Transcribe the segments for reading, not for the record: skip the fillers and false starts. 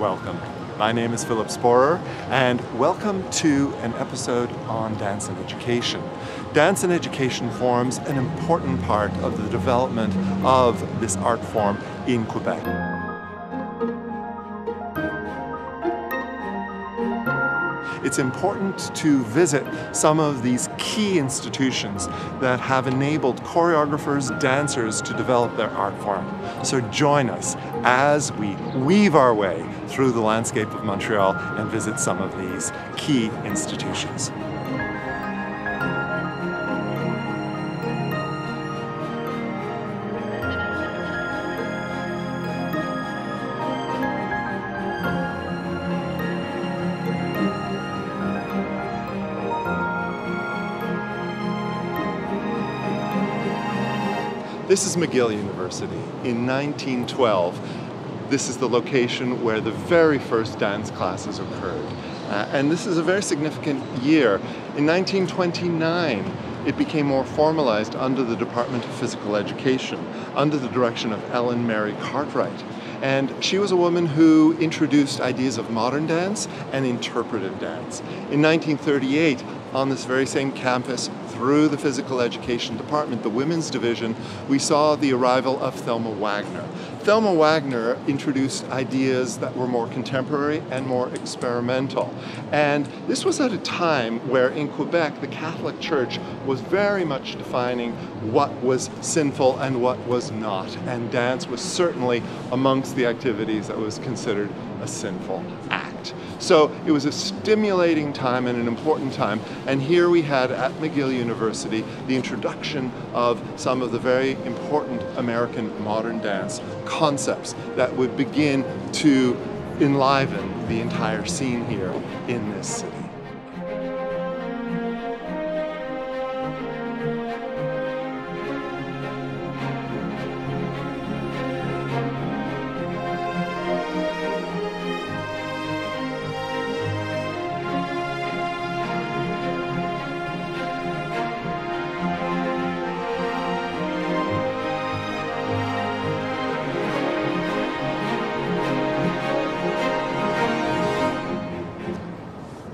welcome. My name is Szporer, and welcome to an episode on dance and education. Dance and education forms an important part of the development of this art form in Quebec. It's important to visit some of these key institutions that have enabled choreographers, dancers to develop their art form. So join us as we weave our way through the landscape of Montreal and visit some of these key institutions. This is McGill University. In 1912, this is the location where the very first dance classes occurred. And this is a very significant year. In 1929, it became more formalized under the Department of Physical Education, under the direction of Ellen Mary Cartwright. And she was a woman who introduced ideas of modern dance and interpretive dance. In 1938, on this very same campus, through the Physical Education Department, the Women's Division, we saw the arrival of Thelma Wagner. Thelma Wagner introduced ideas that were more contemporary and more experimental. And this was at a time where in Quebec, the Catholic Church was very much defining what was sinful and what was not. And dance was certainly amongst the activities that was considered a sinful act. So it was a stimulating time and an important time. And here we had at McGill University the introduction of some of the very important American modern dance concepts that would begin to enliven the entire scene here in this city.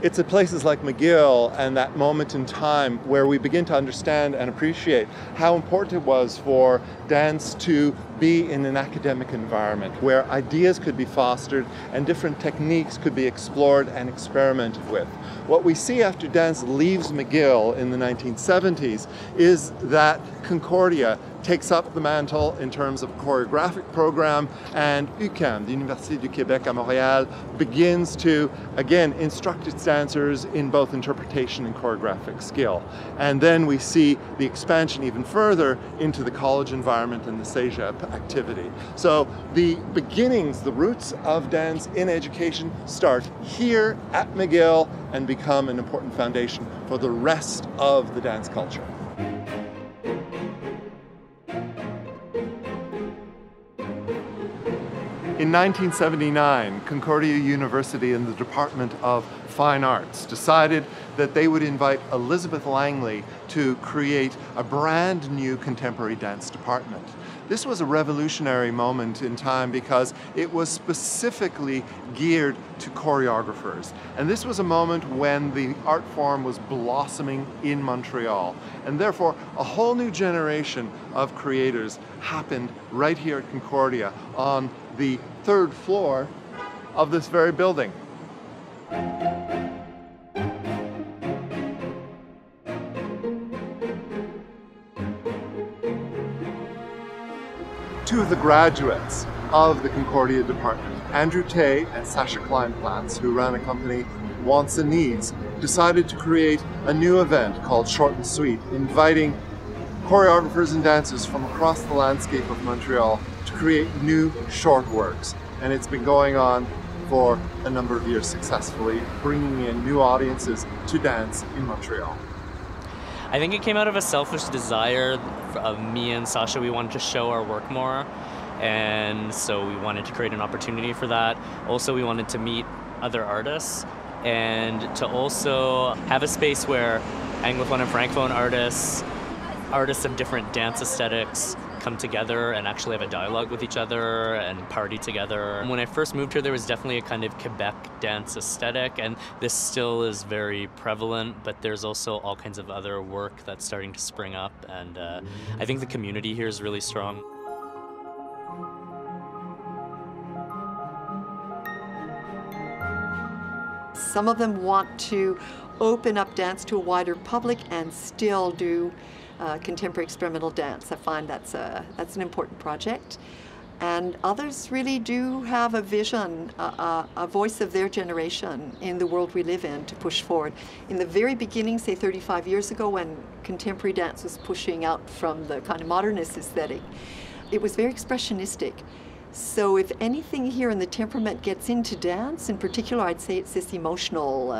It's at places like McGill and that moment in time where we begin to understand and appreciate how important it was for dance to be in an academic environment where ideas could be fostered and different techniques could be explored and experimented with. What we see after dance leaves McGill in the 1970s is that Concordia takes up the mantle in terms of choreographic program, and UQAM, the Universite du Québec à Montréal, begins to, again, instruct its dancers in both interpretation and choreographic skill. And then we see the expansion even further into the college environment and the CEGEP activity. So the beginnings, the roots of dance in education start here at McGill and become an important foundation for the rest of the dance culture. In 1979, Concordia University and the Department of Fine Arts decided that they would invite Elizabeth Langley to create a brand new contemporary dance department. This was a revolutionary moment in time because it was specifically geared to choreographers. And this was a moment when the art form was blossoming in Montreal. And therefore, a whole new generation of creators happened right here at Concordia on the third floor of this very building. Two of the graduates of the Concordia department, Andrew Tay and Sasha Kleinplatz, who ran a company, Wants and Needs, decided to create a new event called Short and Sweet, inviting choreographers and dancers from across the landscape of Montreal to create new short works. And it's been going on for a number of years successfully, bringing in new audiences to dance in Montreal. I think it came out of a selfish desire of me and Sasha. We wanted to show our work more, and so we wanted to create an opportunity for that. Also, we wanted to meet other artists and to also have a space where Anglophone and Francophone artists of different dance aesthetics come together and actually have a dialogue with each other and party together. When I first moved here, there was definitely a kind of Quebec dance aesthetic, and this still is very prevalent, but there's also all kinds of other work that's starting to spring up, and I think the community here is really strong. Some of them want to open up dance to a wider public and still do contemporary experimental dance. I find that's an important project. And others really do have a vision, a voice of their generation in the world we live in to push forward. In the very beginning, say 35 years ago, when contemporary dance was pushing out from the kind of modernist aesthetic, it was very expressionistic. So if anything here in the temperament gets into dance, in particular, I'd say it's this emotional,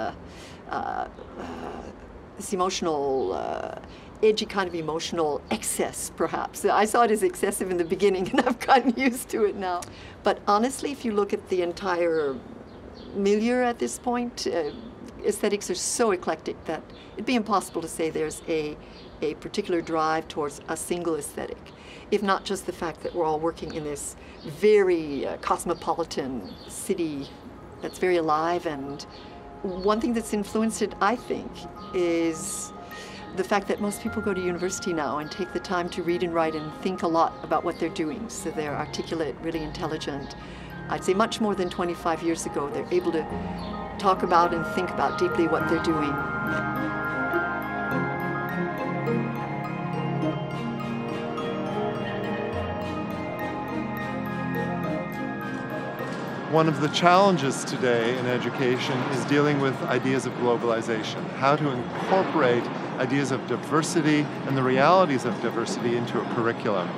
edgy kind of emotional excess, perhaps. I saw it as excessive in the beginning, and I've gotten used to it now. But honestly, if you look at the entire milieu at this point, aesthetics are so eclectic that it'd be impossible to say there's a particular drive towards a single aesthetic, if not just the fact that we're all working in this very cosmopolitan city that's very alive. And one thing that's influenced it, I think, is the fact that most people go to university now and take the time to read and write and think a lot about what they're doing. So they're articulate, really intelligent. I'd say much more than 25 years ago. They're able to talk about and think about deeply what they're doing. One of the challenges today in education is dealing with ideas of globalization, how to incorporate ideas of diversity and the realities of diversity into a curriculum.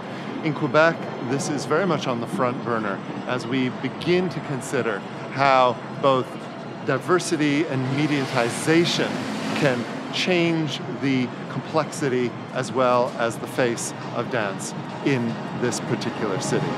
In Quebec, this is very much on the front burner as we begin to consider how both diversity and mediatization can change the complexity as well as the face of dance in this particular city.